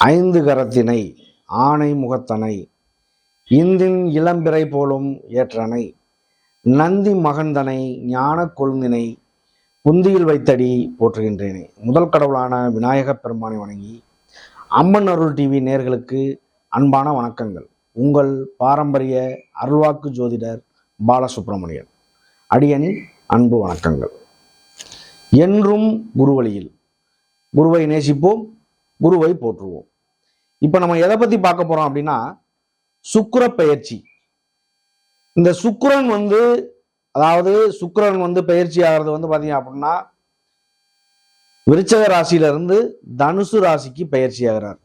ஐந்து கரத்தினை ஆணை முகத்தனை இந்தின் இளம்பிறை போலும் ஏற்றனை நந்தி மகந்தனை ஞான கொழுந்தினை புந்தியில் வைத்தடி போற்றுகின்றேனே. முதல் கடவுளான விநாயகப் பெருமானை வணங்கி அம்மன் அருள் டிவி நேயர்களுக்கு அன்பான வணக்கங்கள். உங்கள் பாரம்பரிய அருள்வாக்கு ஜோதிடர் பாலசுப்ரமணியன். அடியனின் அன்பு வணக்கங்கள். என்றும் குருவழியில் குருவை நேசிப்போம், குருவை போற்றுவோம். இப்போ நம்ம எதை பற்றி பார்க்க போகிறோம் அப்படின்னா, சுக்கிர பெயர்ச்சி. இந்த சுக்கிரன் பெயர்ச்சி ஆகிறது பார்த்தீங்க அப்படின்னா, விருச்சக ராசியிலிருந்து தனுசு ராசிக்கு பயிற்சி ஆகிறார்.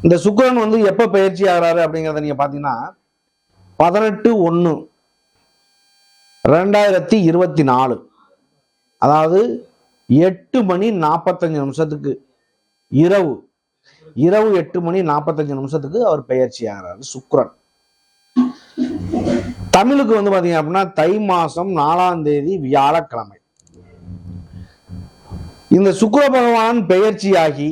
இந்த சுக்கிரன் எப்போ பயிற்சி ஆகிறாரு அப்படிங்கிறத நீங்கள் பார்த்தீங்கன்னா 18/1/2024, அதாவது 8:45 இரவு 8:45 அவர் பெயர்ச்சி ஆகிறாரு சுக்கிரன். தமிழுக்கு பாத்தீங்க அப்படின்னா தை மாசம் 4ஆம் தேதி வியாழக்கிழமை இந்த சுக்கிர பகவான் பெயர்ச்சியாகி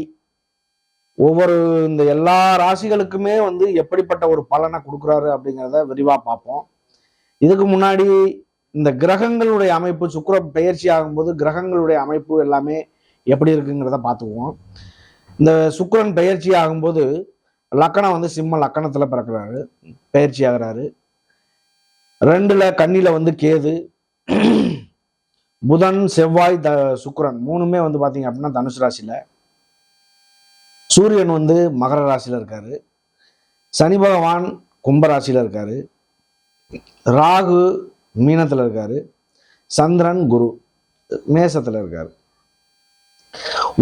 இந்த எல்லா ராசிகளுக்குமே எப்படிப்பட்ட ஒரு பலனை கொடுக்குறாரு அப்படிங்கிறத விரிவா பார்ப்போம். இதுக்கு முன்னாடி இந்த கிரகங்களுடைய அமைப்பு, சுக்கிர பெயர்ச்சி ஆகும்போது கிரகங்களுடைய அமைப்பு எல்லாமே எப்படி இருக்குங்கிறத பார்த்துக்குவோம். இந்த சுக்கிரன் பயிற்சி ஆகும்போது லக்கணம் சிம்ம லக்கணத்துல பிறக்கிறாரு, பயிற்சி ஆகிறாரு. 2ல கன்னியில கேது, புதன், செவ்வாய், சுக்கிரன் மூணுமே பாத்தீங்க அப்படின்னா தனுசு ராசியில. சூரியன் மகர ராசியில இருக்காரு. சனி பகவான் கும்பராசியில இருக்காரு. ராகு மீனத்துல இருக்காரு. சந்திரன் குரு மேசத்துல இருக்காரு.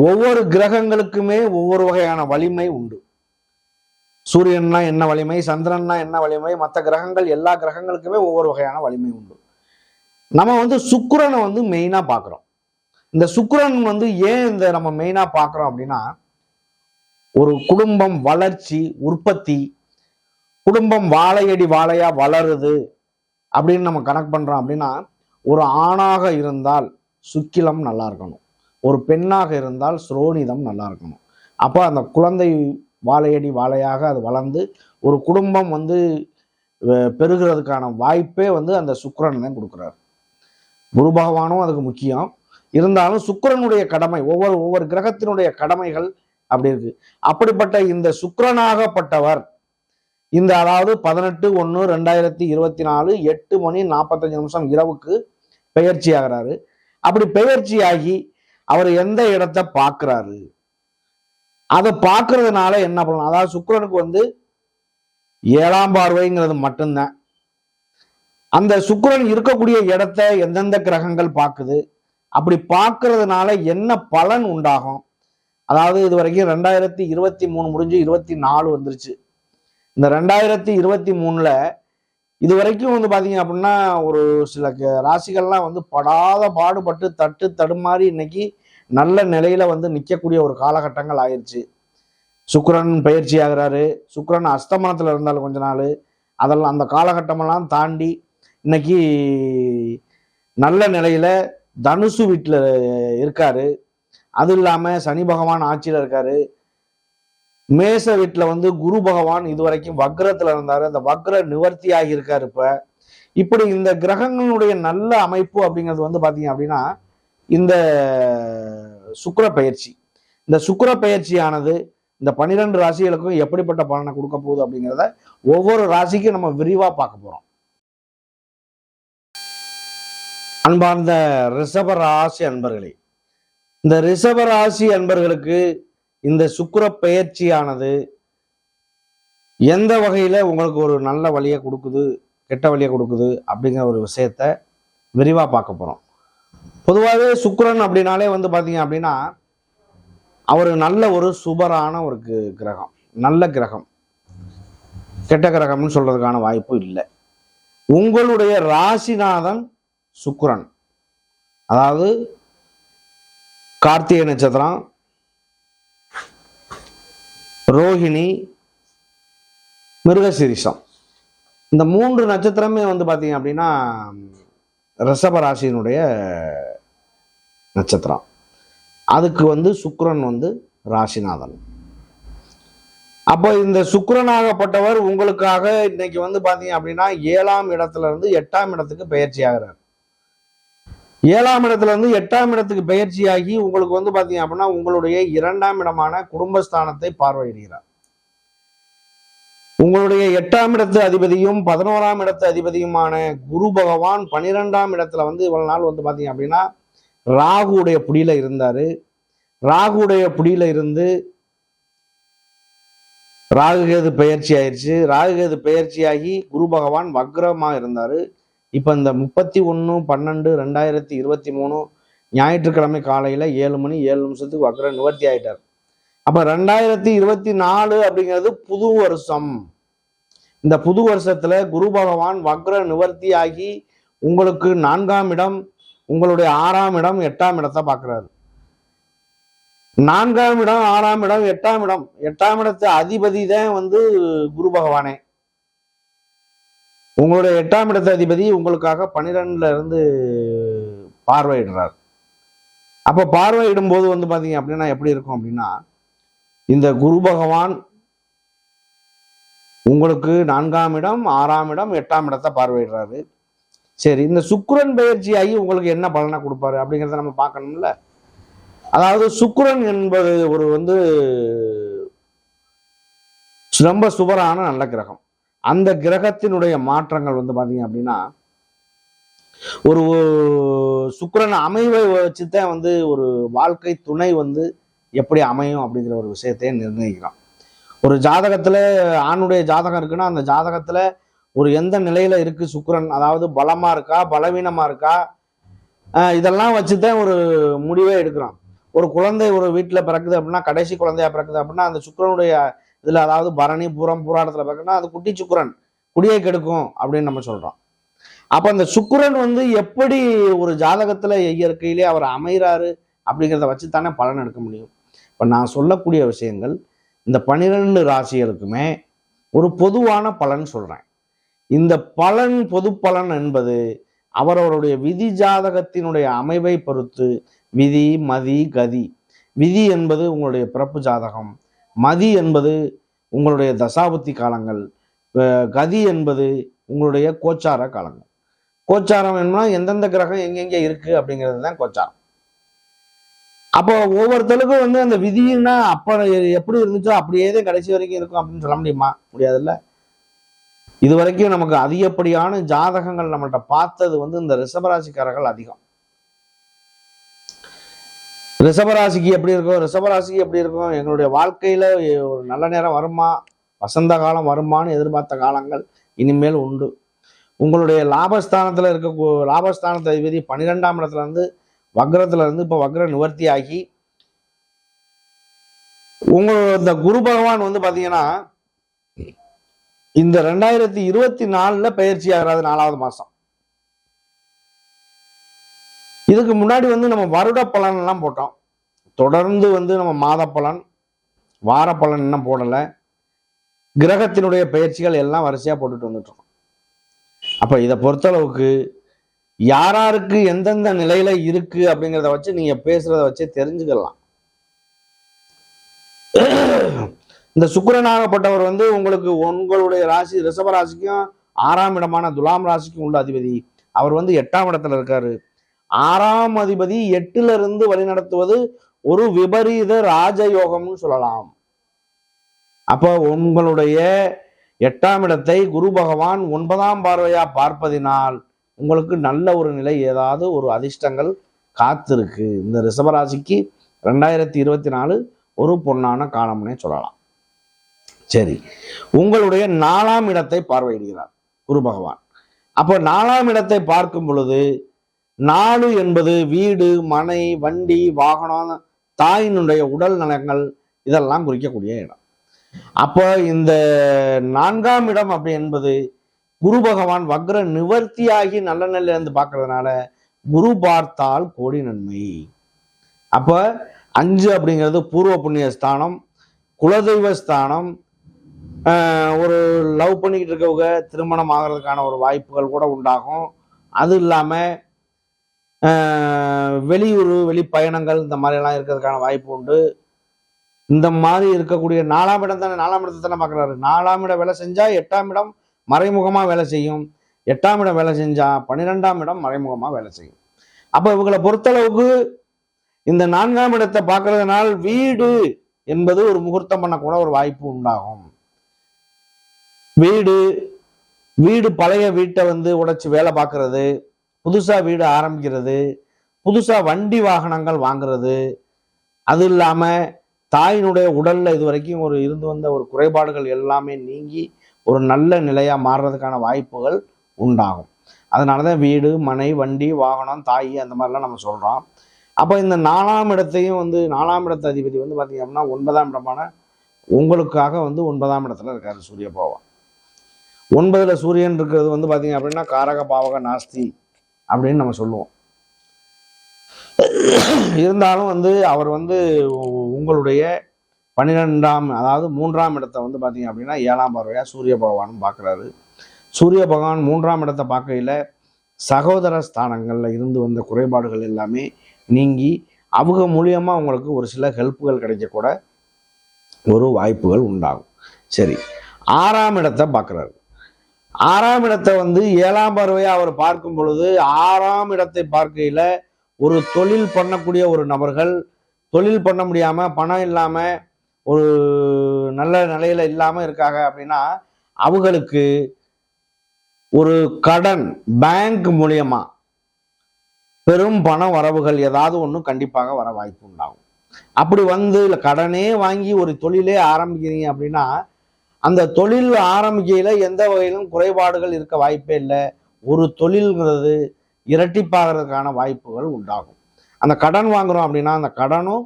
ஒவ்வொரு கிரகங்களுக்குமே ஒவ்வொரு வகையான வலிமை உண்டு. சூரியன்னா என்ன வலிமை, சந்திரன்னா என்ன வலிமை, மற்ற கிரகங்கள் எல்லா கிரகங்களுக்குமே ஒவ்வொரு வகையான வலிமை உண்டு. நம்ம சுக்கிரனை மெயினா பார்க்கிறோம். இந்த சுக்கிரன் ஏன் நம்ம மெயினா பார்க்கிறோம் அப்படின்னா, ஒரு குடும்பம் வளர்ச்சி, உற்பத்தி, குடும்பம் வாழையடி வாழையா வளருது அப்படின்னு நம்ம கணக்கு பண்றோம். அப்படின்னா ஒரு ஆணாக இருந்தால் சுக்கிலம் நல்லா இருக்கணும், ஒரு பெண்ணாக இருந்தால் சுரோனிதம் நல்லா இருக்கணும். அப்போ அந்த குழந்தை வாழையடி வாழையாக அது வளர்ந்து ஒரு குடும்பம் பெருகிறதுக்கான வாய்ப்பே அந்த சுக்கிரன் தான் கொடுக்குறாரு. குரு பகவானும் அதுக்கு முக்கியம். இருந்தாலும் சுக்கிரனுடைய கடமை, ஒவ்வொரு கிரகத்தினுடைய கடமைகள் அப்படி இருக்கு. அப்படிப்பட்ட இந்த சுக்கிரனாகப்பட்டவர் அதாவது 18/1/2024 8:45 இரவுக்கு பெயர்ச்சி ஆகிறாரு. அப்படி பெயர்ச்சியாகி அவர் எந்த இடத்தை பார்க்கிறாரு, அதை பார்க்கறதுனால என்ன பண்ணலாம். அதாவது சுக்கிரனுக்கு 7ஆம் பார்வைங்கிறது மட்டும்தான். அந்த சுக்கிரன் இருக்கக்கூடிய இடத்த எந்தெந்த கிரகங்கள் பார்க்குது, அப்படி பார்க்கறதுனால என்ன பலன் உண்டாகும். அதாவது இது வரைக்கும் 2023 முடிஞ்சு 24 வந்துருச்சு. இந்த 2023ல இது வரைக்கும் பாத்தீங்க அப்படின்னா ஒரு சில ராசிகள்லாம் படாத பாடுபட்டு தட்டு தடுமாறி இன்னைக்கு நல்ல நிலையில நிற்கக்கூடிய ஒரு காலகட்டங்கள் ஆயிடுச்சு. சுக்கிரன் பயிற்சி ஆகிறாரு. சுக்கிரன் அஸ்தமனத்துல இருந்தாலும் கொஞ்ச நாள் அதெல்லாம் அந்த காலகட்டமெல்லாம் தாண்டி இன்னைக்கு நல்ல நிலையில தனுசு வீட்டுல இருக்காரு. அது இல்லாம சனி பகவான் ஆட்சியில இருக்காரு. மேச வீட்டுல குரு பகவான் இது வரைக்கும் வக்ரத்துல இருந்தாரு, அந்த வக்ர நிவர்த்தி ஆகி இருக்காரு. இப்படி இந்த கிரகங்களுடைய நல்ல அமைப்பு அப்படிங்கிறது பாத்தீங்க அப்படின்னா இந்த சுக்கிர பயிற்சி, இந்த சுக்கிர பயிற்சியானது இந்த 12 ராசிகளுக்கும் எப்படிப்பட்ட பலனை கொடுக்க போகுது அப்படிங்கிறத ஒவ்வொரு ராசிக்கும் நம்ம விரிவா பார்க்க போறோம். அன்பார்ந்த ரிஷப ராசி அன்பர்களே, இந்த ரிஷப ராசி அன்பர்களுக்கு இந்த சுக்கிர பெயர்ச்சியானது எந்த வகையில உங்களுக்கு ஒரு நல்ல வழியை கொடுக்குது, கெட்ட வழியை கொடுக்குது அப்படிங்கிற ஒரு விஷயத்த விரிவா பார்க்க போறோம். பொதுவாகவே சுக்கிரன் அப்படின்னாலே பாத்தீங்க அப்படின்னா அவர் நல்ல ஒரு சுபரான ஒரு கிரகம், நல்ல கிரகம். கெட்ட கிரகம்னு சொல்றதுக்கான வாய்ப்பு இல்லை. உங்களுடைய ராசிநாதன் சுக்கிரன், அதாவது கார்த்திகை நட்சத்திரம், ரோஹிணி, மிருகசீரிஷம், இந்த 3 நட்சத்திரமே பாத்தீங்க அப்படின்னா ரிஷப ராசியினுடைய நட்சத்திரம். அதுக்கு சுக்கிரன் ராசிநாதன். அப்போ இந்த சுக்கிரனாகப்பட்டவர் உங்களுக்காக இன்னைக்கு வந்து பாத்தீங்க அப்படின்னா 7ஆம் இடத்துல இருந்து 8ஆம் இடத்துக்கு பயிற்சி ஆகிறார். 7ஆம் இடத்துல இருந்து 8ஆம் இடத்துக்கு பயிற்சியாகி உங்களுக்கு வந்து பாத்தீங்க அப்படின்னா உங்களுடைய 2ஆம் இடமான குடும்பஸ்தானத்தை பார்வையிடுகிறார். உங்களுடைய 8ஆம் இடத்து அதிபதியும் 11ஆம் இடத்து அதிபதியுமான குரு பகவான் 12ஆம் இடத்துல வந்து இவ்வளவு நாள் வந்து பாத்தீங்க அப்படின்னா ராகுடைய பிடியில இருந்தாரு. ராகுடைய பிடியில இருந்து ராகுகேது பயிற்சி ஆயிடுச்சு. ராகுகேது பயிற்சியாகி குரு பகவான் வக்ரமா இருந்தாரு. இப்ப இந்த 31/12/2023 ஞாயிற்றுக்கிழமை காலையில 7 மணி 7 நிமிஷத்துக்கு வக்ர நிவர்த்தி ஆயிட்டார். அப்ப 2024 அப்படிங்கிறது புது வருஷம். இந்த புது வருஷத்துல குரு பகவான் வக்ர நிவர்த்தி ஆகி உங்களுக்கு 4ஆம் இடம், உங்களுடைய 6ஆம் இடம், 8ஆம் இடத்தை பார்க்கிறாரு. 4ஆம் இடம், 6ஆம் இடம், 8ஆம் இடம், 8ஆம் இடத்து அதிபதி தான் வந்து குரு பகவானே. உங்களுடைய 8ஆம் இடத்து அதிபதி உங்களுக்காக 12ல இருந்து பார்வையிடுறார். அப்ப பார்வையிடும் போது வந்து பாத்தீங்க அப்படின்னா எப்படி இருக்கும் அப்படின்னா, இந்த குரு பகவான் உங்களுக்கு 4ஆம் இடம், 6ஆம் இடம், 8ஆம் இடத்தை பார்வையிடுறாரு. சரி, இந்த சுக்கிரன் பயிற்சியாகி உங்களுக்கு என்ன பலனை கொடுப்பாரு அப்படிங்கிறத நம்ம பார்க்கணும்ல. அதாவது சுக்கிரன் என்பது ஒரு வந்து ரொம்ப சுபரான நல்ல கிரகம். அந்த கிரகத்தினுடைய மாற்றங்கள் வந்து பாத்தீங்க அப்படின்னா ஒரு சுக்கிரன் அமைவை வச்சுதான் வந்து ஒரு வாழ்க்கை துணை வந்து எப்படி அமையும் அப்படிங்கிற ஒரு விஷயத்தையே நிர்ணயிக்கிறான். ஒரு ஜாதகத்துல ஆணுடைய ஜாதகம் இருக்குன்னா அந்த ஜாதகத்துல ஒரு எந்த நிலையில இருக்கு சுக்கிரன், அதாவது பலமா இருக்கா பலவீனமா இருக்கா, இதெல்லாம் வச்சுதான் ஒரு முடிவே எடுக்கிறான். ஒரு குழந்தை ஒரு வீட்டுல பிறக்குது அப்படின்னா, கடைசி குழந்தையா பிறக்குது அப்படின்னா அந்த சுக்கிரனுடைய இதுல, அதாவது பரணி பூரம் பூராடத்துல பிறக்குன்னா அது குட்டி சுக்கிரன் குடியை கெடுக்கும் அப்படின்னு நம்ம சொல்றோம். அப்ப அந்த சுக்கிரன் வந்து எப்படி ஒரு ஜாதகத்துல இயற்கையிலே அவர் அமைகிறாரு அப்படிங்கிறத வச்சு தானே பலன் எடுக்க முடியும். இப்ப நான் சொல்லக்கூடிய விஷயங்கள் இந்த 12 ராசிகளுக்குமே ஒரு பொதுவான பலன் சொல்றேன். இந்த பலன் பொது பலன் என்பது அவரவருடைய விதி ஜாதகத்தினுடைய அமைவை பொறுத்து விதி மதி கதி. விதி என்பது உங்களுடைய பிறப்பு ஜாதகம், மதி என்பது உங்களுடைய தசாபுத்தி காலங்கள், கதி என்பது உங்களுடைய கோச்சார காலங்கள். கோச்சாரம் என்னன்னா எந்தெந்த கிரகம் எங்கெங்க இருக்கு அப்படிங்கிறது தான் கோச்சாரம். அப்போ ஒவ்வொருத்தருக்கும் வந்து அந்த விதினா அப்ப எப்படி இருந்துச்சோ அப்படியே தான் கடைசி வரைக்கும் இருக்கும் அப்படின்னு சொல்ல முடியுமா? முடியாதுல்ல. இது வரைக்கும் நமக்கு அதிகப்படியான ஜாதகங்கள் நம்மள்ட்ட பார்த்தது வந்து இந்த ரிஷபராசிக்காரர்கள் அதிகம். ரிஷபராசிக்கு எப்படி இருக்கும், ரிஷபராசிக்கு எப்படி இருக்கும், எங்களுடைய வாழ்க்கையில ஒரு நல்ல நேரம் வருமா, வசந்த காலம் வருமானு எதிர்பார்த்த காலங்கள் இனிமேல் உண்டு. உங்களுடைய லாபஸ்தானத்துல இருக்க லாபஸ்தானத்தை அதிபதி 12ஆம் இடத்துல இருந்து வக்ரத்துல இருந்து இப்ப வக்ர நிவர்த்தி ஆகி உங்களோட இந்த குரு பகவான் வந்து பாத்தீங்கன்னா இந்த 2024 பயிற்சி ஆகிறாது 4வது மாசம். இதுக்கு முன்னாடி வந்து நம்ம வருட பலன் எல்லாம் போட்டோம். தொடர்ந்து வந்து நம்ம மாத பலன் வார பலன் இன்னும் போடல. கிரகத்தினுடைய பயிற்சிகள் எல்லாம் வரிசையா போட்டுட்டு வந்துட்டு இருக்கோம். அப்ப இதை பொறுத்தளவுக்கு யாராருக்கு எந்தெந்த நிலையில இருக்கு அப்படிங்கிறத வச்சு நீங்க பேசுறத வச்சு தெரிஞ்சுக்கலாம். இந்த சுக்கிரனாகப்பட்டவர் வந்து உங்களுக்கு உங்களுடைய ராசி ரிஷபராசிக்கும் 6ஆம் இடமான துலாம் ராசிக்கும் உள்ள அதிபதி. அவர் வந்து 8ஆம் இடத்துல இருக்காரு. 6ஆம் அதிபதி 8ல இருந்து வழிநடத்துவது ஒரு விபரீத ராஜயோகம்னு சொல்லலாம். அப்ப உங்களுடைய 8ஆம் இடத்தை குரு பகவான் 9ஆம் பார்வையா பார்ப்பதினால் உங்களுக்கு நல்ல ஒரு நிலை, ஏதாவது ஒரு அதிர்ஷ்டங்கள் காத்திருக்கு. இந்த ரிஷபராசிக்கு 2024 ஒரு பொன்னான காலம்னே சொல்லலாம். சரி, உங்களுடைய 4ஆம் இடத்தை பார்வையிடுகிறார் குரு பகவான். அப்போ 4ஆம் இடத்தை பார்க்கும் பொழுது 4 என்பது வீடு மனை வண்டி வாகனம் தாயினுடைய உடல் நலங்கள் இதெல்லாம் குறிக்கக்கூடிய இடம். அப்போ இந்த 4ஆம் இடம் அப்படி என்பது குரு பகவான் வக்ர நிவர்த்தியாகி நல்ல நிலையில இருந்து பார்க்கறதுனால குரு பார்த்தால் கோடி நன்மை. அப்ப 5 அப்படிங்கிறது பூர்வ புண்ணிய ஸ்தானம், குலதெய்வ ஸ்தானம். ஒரு லவ் பண்ணிக்கிட்டு இருக்கவங்க திருமணம் ஆகிறதுக்கான ஒரு வாய்ப்புகள் கூட உண்டாகும். அது இல்லாம வெளியூர் வெளி பயணங்கள் இந்த மாதிரி எல்லாம் இருக்கிறதுக்கான வாய்ப்பு உண்டு. இந்த மாதிரி இருக்கக்கூடிய 4ஆம் இடம் தானே, 4ஆம் இடத்தை தானே பார்க்குறாரு. 4ஆம் இடம் வேலை செஞ்சா 8ஆம் இடம் மறைமுகமா வேலை செய்யும். 8ஆம் இடம் வேலை செஞ்சா 12ஆம் இடம் மறைமுகமா வேலை செய்யும். அப்ப இவங்களை பொறுத்தளவுக்கு இந்த 4ஆம் இடத்தை பார்க்கறதுனால் வீடு என்பது ஒரு முகூர்த்தம் பண்ணக்கூட ஒரு வாய்ப்பு உண்டாகும். வீடு வீடு பழைய வீட்டை உடைச்சு வேலை பார்க்கறது, புதுசா வீடு ஆரம்பிக்கிறது, புதுசா வண்டி வாகனங்கள் வாங்குறது, அது இல்லாம தாயினுடைய உடல்ல இது வரைக்கும் இருந்து வந்த ஒரு குறைபாடுகள் எல்லாமே நீங்கி ஒரு நல்ல நிலையா மாறுறதுக்கான வாய்ப்புகள் உண்டாகும். அதனாலதான் வீடு, மனை, வண்டி, வாகனம், தாய் அந்த மாதிரிலாம் நம்ம சொல்றோம். அப்ப இந்த 4ஆம் இடத்தையும் 4ஆம் இடத்த அதிபதி பாத்தீங்க அப்படின்னா 9ஆம் இடமான உங்களுக்காக 9ஆம் இடத்துல இருக்காரு சூரிய பகவான். 9ல சூரியன் இருக்கிறது பாத்தீங்க அப்படின்னா காரக பாவக நாஸ்தி அப்படின்னு நம்ம சொல்லுவோம். இருந்தாலும் அவர் உங்களுடைய 12ஆம் அதாவது 3ஆம் இடத்தை பாத்தீங்க அப்படின்னா 7ஆம் பார்வையா சூரிய பகவானும் பார்க்குறாரு. சூரிய பகவான் 3ஆம் இடத்தை பார்க்கையில சகோதர ஸ்தானங்கள்ல இருந்து வந்த குறைபாடுகள் எல்லாமே நீங்கி அவங்க மூலியமா உங்களுக்கு ஒரு சில ஹெல்ப்புகள் கிடைக்கக்கூட ஒரு வாய்ப்புகள் உண்டாகும். சரி, 6ஆம் இடத்தை பார்க்குறாரு. 6ஆம் இடத்தை 7ஆம் பார்வையா அவர் பார்க்கும் பொழுது 6ஆம் இடத்தை பார்க்கையில ஒரு தொழில் பண்ணக்கூடிய ஒரு நபர்கள் தொழில் பண்ண முடியாம பணம் இல்லாம ஒரு நல்ல நிலையில இல்லாம இருக்காங்க அப்படின்னா அவங்களுக்கு ஒரு கடன் பேங்க் மூலியமா பெரும் பண வரவுகள் ஏதாவது ஒன்று கண்டிப்பாக வர வாய்ப்பு உண்டாகும். அப்படி இல்லை கடனே வாங்கி ஒரு தொழிலே ஆரம்பிக்கிறீங்க அப்படின்னா அந்த தொழில் ஆரம்பிக்கையில எந்த வகையிலும் குறைபாடுகள் இருக்க வாய்ப்பே இல்லை. ஒரு தொழில்ங்கிறது இரட்டிப்பாகிறதுக்கான வாய்ப்புகள் உண்டாகும். அந்த கடன் வாங்குறோம் அப்படின்னா அந்த கடனும்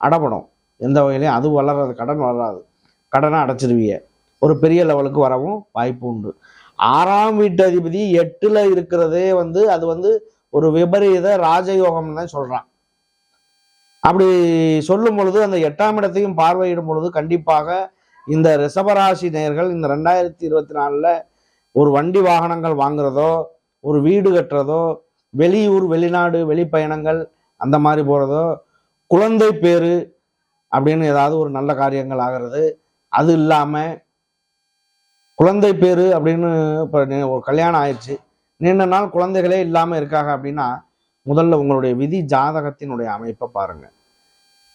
அடைப்படும். எந்த வகையிலையும் அது வளராது, கடன் வளராது, கடனை அடைச்சிருவீங்க. ஒரு பெரிய லெவலுக்கு வரவும் வாய்ப்பு உண்டு. 6ஆம் வீட்டு அதிபதி 8ல இருக்கிறதே அது ஒரு விபரீத ராஜயோகம்னு தான் சொல்றான். அப்படி சொல்லும் பொழுது அந்த 8ஆம் இடத்தையும் பார்வையிடும் பொழுது கண்டிப்பாக இந்த ரிஷபராசி நேயர்கள் இந்த 2024ல ஒரு வண்டி வாகனங்கள் வாங்குறதோ, ஒரு வீடு கட்டுறதோ, வெளியூர் வெளிநாடு வெளிப்பயணங்கள் அந்த மாதிரி போறதோ, குழந்தை பேரு அப்படின்னு ஏதாவது ஒரு நல்ல காரியங்கள் ஆகிறது. அது இல்லாம குழந்தை பேரு அப்படின்னு இப்போ ஒரு கல்யாணம் ஆயிடுச்சு, நீண்ட நாள் குழந்தைகளே இல்லாம இருக்காங்க அப்படின்னா முதல்ல உங்களுடைய விதி ஜாதகத்தினுடைய அமைப்பை பாருங்க.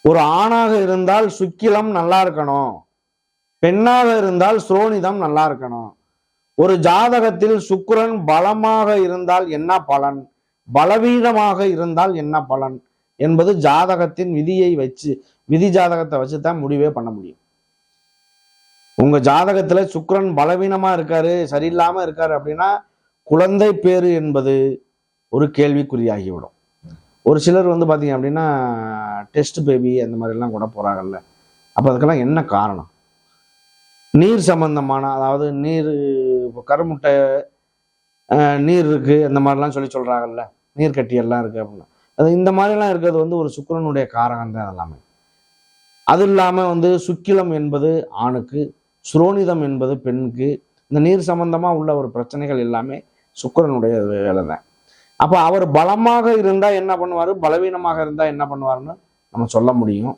ஒரு ஆணாக இருந்தால் சுக்கிலம் நல்லா இருக்கணும், பெண்ணாக இருந்தால் சுரோனிதம் நல்லா இருக்கணும். ஒரு ஜாதகத்தில் சுக்கிரன் பலமாக இருந்தால் என்ன பலன், பலவீனமாக இருந்தால் என்ன பலன் என்பது ஜாதகத்தின் விதி ஜாதகத்தை வச்சுதான் முடிவே பண்ண முடியும். உங்க ஜாதகத்துல சுக்கிரன் பலவீனமா இருக்காரு, சரியில்லாம இருக்காரு அப்படின்னா குழந்தை பேரு என்பது ஒரு கேள்விக்குறியாகிவிடும். ஒரு சிலர் பாத்தீங்க அப்படின்னா டெஸ்ட் பேபி அந்த மாதிரி எல்லாம் கூட போறாங்கல்ல. அப்ப அதுக்கெல்லாம் என்ன காரணம்? நீர் சம்பந்தமான, அதாவது நீர் கருமுட்டை நீர் இருக்கு அந்த மாதிரிலாம் சொல்றாங்கல்ல, நீர் கட்டி எல்லாம் இருக்கு அப்படின்னா அது இந்த மாதிரிலாம் இருக்கிறது ஒரு சுக்கிரனுடைய காரகம் தான் எல்லாமே. அது இல்லாம சுக்கிலம் என்பது ஆணுக்கு, சுரோனிதம் என்பது பெண்ணுக்கு. இந்த நீர் சம்பந்தமா உள்ள ஒரு பிரச்சனைகள் எல்லாமே சுக்கிரனுடைய வேலை தான். அப்ப அவர் பலமாக இருந்தா என்ன பண்ணுவாரு, பலவீனமாக இருந்தா என்ன பண்ணுவாருன்னு நம்ம சொல்ல முடியும்.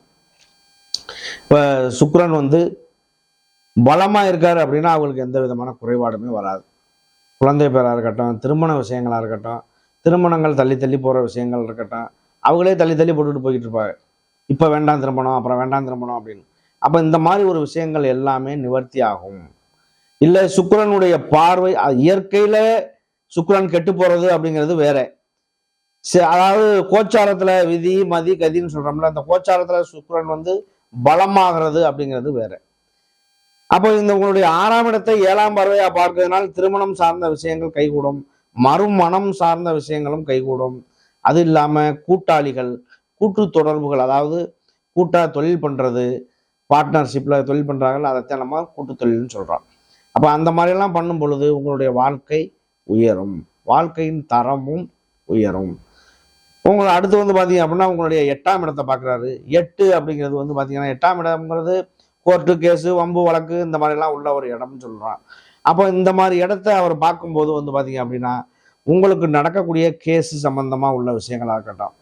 இப்ப சுக்கிரன் பலமா இருக்காரு அப்படின்னா அவங்களுக்கு எந்த விதமான குறைபாடுமே வராது. குழந்தை பேரா இருக்கட்டும், திருமண விஷயங்களா இருக்கட்டும், திருமணங்கள் தள்ளி தள்ளி போற விஷயங்கள் இருக்கட்டும், அவங்களே தள்ளி தள்ளி போட்டுட்டு போய்கிட்டு இருப்பாங்க. இப்ப வேண்டாம் திருமணம், அப்புறம் வேண்டாம் திருமணம் அப்படின்னு. அப்ப இந்த மாதிரி ஒரு விஷயங்கள் எல்லாமே நிவர்த்தி ஆகும். இல்ல சுக்கிரனுடைய பார்வை, இயற்கையில சுக்கிரன் கெட்டு போறது அப்படிங்கிறது வேற. அதாவது கோச்சாரத்துல விதி மதி கதின்னு சொல்றோம்ல, அந்த கோச்சாரத்துல சுக்கிரன் பலமாகிறது அப்படிங்கிறது வேற. அப்போ உங்களுடைய 6ஆம் இடத்தை 7ஆம் பார்வையா பார்க்கிறதுனால திருமணம் சார்ந்த விஷயங்கள் கைகூடும், மறுமணம் சார்ந்த விஷயங்களும் கைகூடும். அது இல்லாம கூட்டாளிகள், கூட்டு தொடர்புகள், அதாவது கூட்டா தொழில் பண்றது, பார்ட்னர்ஷிப்ல தொழில் பண்றாங்கல்ல, அதைத்தான் நம்ம கூட்டு தொழில்னு சொல்றோம். அப்ப அந்த மாதிரி எல்லாம் பண்ணும் பொழுது உங்களுடைய வாழ்க்கை உயரும், வாழ்க்கையின் தரமும் உயரும். உங்களை அடுத்து பாத்தீங்க அப்படின்னா உங்களுடைய 8ஆம் இடத்தை பார்க்குறாரு. 8 அப்படிங்கிறது பாத்தீங்கன்னா 8ஆம் இடம்ங்கிறது கோர்ட்டு கேஸு வம்பு வழக்கு இந்த மாதிரிலாம் உள்ள ஒரு இடம்னு சொல்றான். அப்போ இந்த மாதிரி இடத்த அவர் பார்க்கும்போது பாத்தீங்க அப்படின்னா உங்களுக்கு நடக்கக்கூடிய கேஸு சம்பந்தமா உள்ள விஷயங்களா இருக்கட்டும்,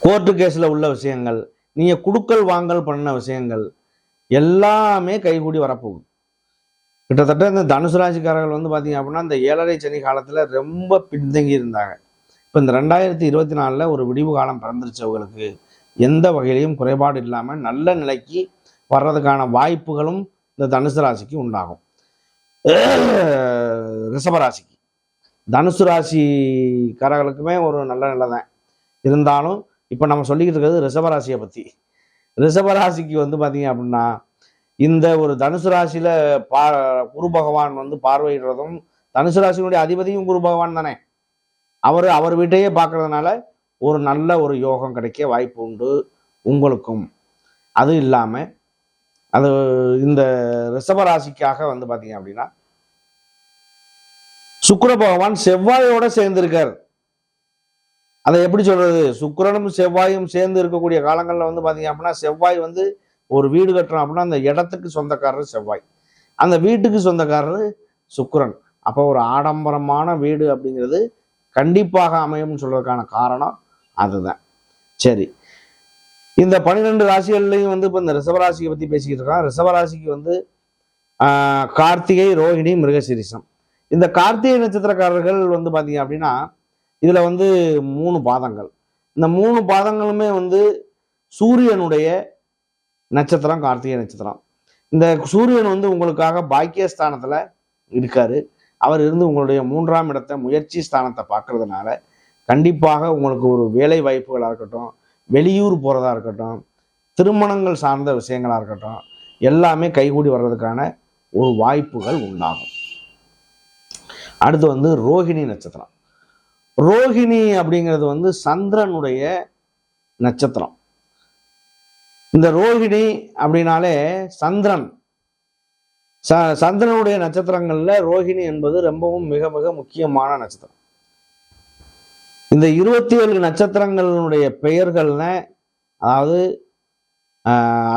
கோர்ட்டு கேஸ்ல உள்ள விஷயங்கள், நீங்கள் குடுக்கல் வாங்கல் பண்ண விஷயங்கள் எல்லாமே கைகூடி வரப்போகுது. கிட்டத்தட்ட இந்த தனுசு ராசிக்காரர்கள் வந்து பார்த்தீங்க அப்படின்னா இந்த 7.5 சனி காலத்தில் ரொம்ப பின்தங்கி இருந்தாங்க. இப்போ இந்த 2024 ஒரு விடிவு காலம் பிறந்துருச்சு. அவங்களுக்கு எந்த வகையிலையும் குறைபாடு இல்லாமல் நல்ல நிலைக்கு வர்றதுக்கான வாய்ப்புகளும் இந்த தனுசு ராசிக்கு உண்டாகும். ரிஷபராசிக்கு, தனுசு ராசிக்காரர்களுக்குமே ஒரு நல்ல நிலை தான் இருந்தாலும் இப்போ நம்ம சொல்லிக்கிட்டு இருக்கிறது ரிஷபராசியை பற்றி. ரிஷபராசிக்கு வந்து பார்த்தீங்க அப்படின்னா இந்த ஒரு தனுசு ராசியில குரு பகவான் வந்து பார்வையிடுறதும், தனுசு ராசியினுடைய அதிபதியும் குரு பகவான் தானே, அவர் வீட்டையே பார்க்கறதுனால ஒரு நல்ல ஒரு யோகம் கிடைக்க வாய்ப்பு உண்டு உங்களுக்கும். அது இல்லாமல் அது இந்த ரிஷபராசிக்காக வந்து பார்த்தீங்க அப்படின்னா சுக்கிர பகவான் செவ்வாயோட சேர்ந்திருக்கார். அதை எப்படி சொல்றது, சுக்கிரனும் செவ்வாயும் சேர்ந்து இருக்கக்கூடிய காலங்களில் வந்து பார்த்தீங்க அப்படின்னா செவ்வாய் வந்து ஒரு வீடு கட்டுறோம் அப்படின்னா அந்த இடத்துக்கு சொந்தக்காரர் செவ்வாய், அந்த வீட்டுக்கு சொந்தக்காரர் சுக்கிரன். அப்போ ஒரு ஆடம்பரமான வீடு அப்படிங்கிறது கண்டிப்பாக அமையும்னு சொல்றதுக்கான காரணம் அதுதான். சரி, இந்த 12 ராசிகள்லையும் வந்து இப்போ இந்த ரிஷபராசியை பற்றி பேசிக்கிட்டு இருக்கோம். ரிஷபராசிக்கு வந்து கார்த்திகை, ரோஹிணி, மிருகசீரிஷம். இந்த கார்த்திகை நட்சத்திரக்காரர்கள் வந்து பார்த்தீங்க அப்படின்னா இதில் வந்து 3 பாதங்கள். இந்த 3 பாதங்களுமே வந்து சூரியனுடைய நட்சத்திரம் கார்த்திகை நட்சத்திரம். இந்த சூரியன் வந்து உங்களுக்காக பாக்கியஸ்தானத்தில் இருக்காரு. அவர் இருந்து உங்களுடைய 3ஆம் இடத்தை முயற்சி ஸ்தானத்தை பார்க்கறதுனால கண்டிப்பாக உங்களுக்கு ஒரு வேலை வாய்ப்புகளாக இருக்கட்டும், வெளியூர் போகிறதா இருக்கட்டும், திருமணங்கள் சார்ந்த விஷயங்களாக இருக்கட்டும், எல்லாமே கைகூடி வர்றதுக்கான ஒரு வாய்ப்புகள் உண்டாகும். அடுத்து வந்து ரோஹிணி நட்சத்திரம். ரோஹிணி அப்படிங்கிறது வந்து சந்திரனுடைய நட்சத்திரம். இந்த ரோஹிணி அப்படின்னாலே சந்திரனுடைய நட்சத்திரங்கள்ல ரோஹிணி என்பது ரொம்பவும் மிக மிக முக்கியமான நட்சத்திரம். இந்த 27 நட்சத்திரங்களுடைய பெயர்கள்ன, அதாவது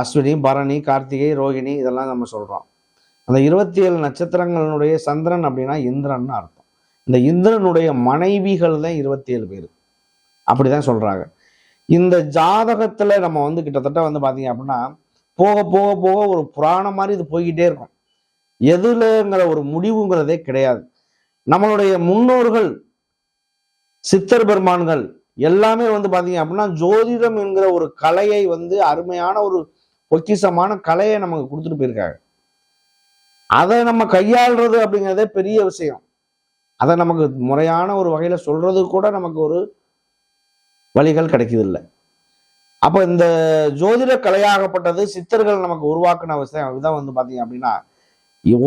அஸ்வினி, பரணி, கார்த்திகை, ரோஹிணி இதெல்லாம் நம்ம சொல்றோம். அந்த 27 நட்சத்திரங்களுடைய சந்திரன் அப்படின்னா இந்திரன் அர்த்தம். இந்த இந்திரனுடைய மனைவிகள் தான் 27 பேர், அப்படிதான் சொல்றாங்க. இந்த ஜாதகத்துல நம்ம வந்து கிட்டத்தட்ட வந்து பாத்தீங்க அப்படின்னா போக போக போக ஒரு புராணம் மாதிரி இது போய்கிட்டே இருக்கும். எதுலங்கிற ஒரு முடிவுங்கிறதே கிடையாது. நம்மளுடைய முன்னோர்கள் சித்தர் பெருமான்கள் எல்லாமே வந்து பாத்தீங்க அப்படின்னா ஜோதிடம் என்கிற ஒரு கலையை வந்து அருமையான ஒரு பொக்கிஷமான கலையை நமக்கு கொடுத்துட்டு போயிருக்காங்க. அதை நம்ம கையாளுறது அப்படிங்கிறதே பெரிய விஷயம். அதை நமக்கு முறையான ஒரு வகையில சொல்றது கூட நமக்கு ஒரு வழிகள் கிடைக்குது இல்லை. அப்போ இந்த ஜோதிட கலையாகப்பட்டது சித்தர்கள் நமக்கு உருவாக்குன விஷயம் இதான் வந்து பாத்தீங்க அப்படின்னா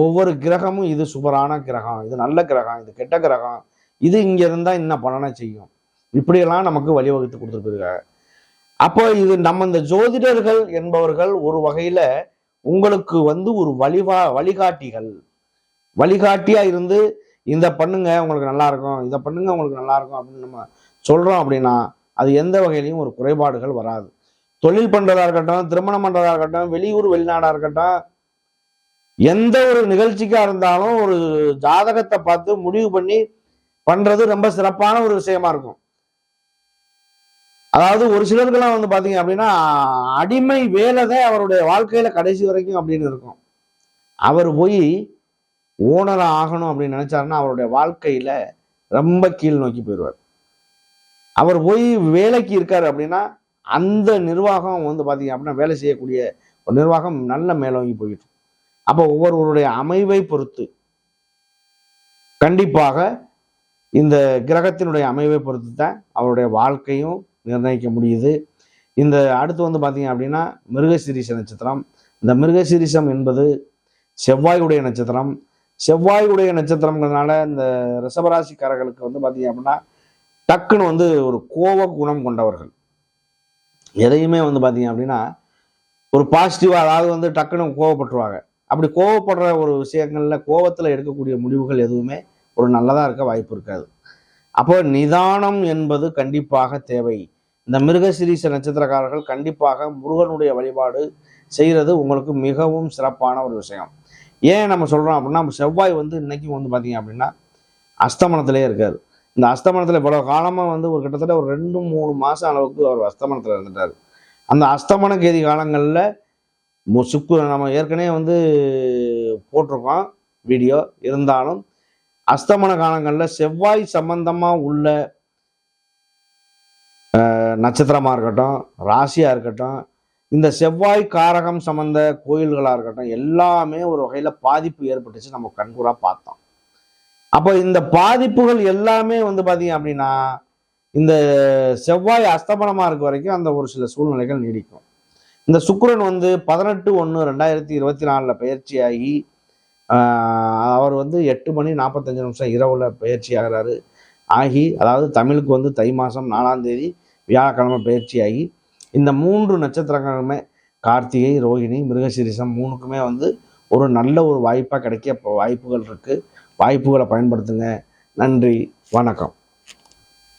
ஒவ்வொரு கிரகமும் இது சூப்பரான கிரகம், இது நல்ல கிரகம், இது கெட்ட கிரகம், இது இங்க இருந்தா என்ன பலனை செய்யும், இப்படியெல்லாம் நமக்கு வழிவகுத்து கொடுத்துருக்காங்க. அப்போ இது நம்ம இந்த ஜோதிடர்கள் என்பவர்கள் ஒரு வகையில உங்களுக்கு வந்து ஒரு வழிகாட்டியா இருந்து இந்த பண்ணுங்க உங்களுக்கு நல்லா இருக்கும், இதை பண்ணுங்க உங்களுக்கு நல்லா இருக்கும் அப்படின்னு நம்ம சொல்றோம் அப்படின்னா அது எந்த வகையிலையும் ஒரு குறைபாடுகள் வராது. தொழில் பண்றதா இருக்கட்டும், திருமணம் பண்றதா இருக்கட்டும், வெளியூர் வெளிநாடா இருக்கட்டும், எந்த ஒரு நிகழ்ச்சிக்கா இருந்தாலும் ஒரு ஜாதகத்தை பார்த்து முடிவு பண்ணி பண்றது ரொம்ப சிறப்பான ஒரு விஷயமா இருக்கும். அதாவது ஒரு சிலருக்கெல்லாம் வந்து பாத்தீங்க அப்படின்னா அடிமை வேலைதான் அவருடைய வாழ்க்கையில கடைசி வரைக்கும் அப்படின்னு இருக்கும். அவர் போய் ஓனரா ஆகணும் அப்படின்னு நினைச்சாருன்னா அவருடைய வாழ்க்கையில ரொம்ப கீழ் நோக்கி போயிடுவார். அவர் போய் வேலைக்கு இருக்காரு அப்படின்னா அந்த நிர்வாகம் வந்து பாத்தீங்க அப்படின்னா வேலை செய்யக்கூடிய ஒரு நிர்வாகம் நல்ல மேலோங்கி போயிட்டு. அப்போ ஒவ்வொருவருடைய அமைவை பொறுத்து கண்டிப்பாக இந்த கிரகத்தினுடைய அமைவை பொறுத்து தான் அவருடைய வாழ்க்கையும் நிர்ணயிக்க முடியுது. இந்த அடுத்து வந்து பார்த்தீங்க அப்படின்னா மிருகசீரிஷ நட்சத்திரம். இந்த மிருகசீரிஷம் என்பது செவ்வாயுடைய நட்சத்திரம். செவ்வாயுடைய நட்சத்திரங்கிறதுனால இந்த ரிஷபராசிக்காரர்களுக்கு வந்து பார்த்தீங்க அப்படின்னா டக்குன்னு வந்து ஒரு கோப குணம் கொண்டவர்கள். எதையுமே வந்து பார்த்தீங்க அப்படின்னா ஒரு பாசிட்டிவாக, அதாவது வந்து டக்குன்னு கோவப்பட்டுருவாங்க. அப்படி கோவப்படுற ஒரு விஷயங்கள்ல கோபத்தில் எடுக்கக்கூடிய முடிவுகள் எதுவுமே ஒரு நல்லதாக இருக்க வாய்ப்பு இருக்காது. அப்போ நிதானம் என்பது கண்டிப்பாக தேவை. இந்த மிருகசீரிஷ நட்சத்திரக்காரர்கள் கண்டிப்பாக முருகனுடைய வழிபாடு செய்கிறது உங்களுக்கு மிகவும் சிறப்பான ஒரு விஷயம். ஏன் நம்ம சொல்கிறோம் அப்படின்னா செவ்வாய் வந்து இன்னைக்கு வந்து பார்த்தீங்க அப்படின்னா அஸ்தமனத்திலே இருக்கார். இந்த அஸ்தமனத்தில் இவ்வளோ காலமாக வந்து ஒரு கிட்டத்தட்ட ஒரு 2-3 மாதம் அளவுக்கு அவர் அஸ்தமனத்தில் இருந்துட்டார். அந்த அஸ்தமன கேதி காலங்களில் நம்ம ஏற்கனவே வந்து போட்டிருக்கோம் வீடியோ. இருந்தாலும் அஸ்தமன காலங்களில் செவ்வாய் சம்பந்தமாக உள்ள நட்சத்திரமாக இருக்கட்டும், ராசியாக இருக்கட்டும், இந்த செவ்வாய் காரகம் சம்பந்த கோயில்களாக இருக்கட்டும், எல்லாமே ஒரு வகையில் பாதிப்பு ஏற்பட்டுச்சு, நம்ம கண்கூறாக பார்த்தோம். அப்போ இந்த பாதிப்புகள் எல்லாமே வந்து பார்த்தீங்க அப்படின்னா இந்த செவ்வாய் அஸ்தமனமாக இருக்க வரைக்கும் அந்த ஒரு சில சூழ்நிலைகள் நீடிக்கும். இந்த சுக்கிரன் வந்து 18/1/2024 பயிற்சியாகி அவர் வந்து 8:45 இரவுல பயிற்சி ஆகிறாரு. அதாவது தமிழுக்கு வந்து தை மாதம் 4ஆம் தேதி வியாழக்கிழமை பயிற்சியாகி இந்த 3 நட்சத்திரங்களுமே கார்த்திகை, ரோகிணி, மிருகசீரிஷம் 3க்குமே வந்து ஒரு நல்ல ஒரு வாய்ப்பாக கிடைக்க வாய்ப்புகள் இருக்குது. வாய்ப்புகளை பயன்படுத்துங்க. நன்றி, வணக்கம்.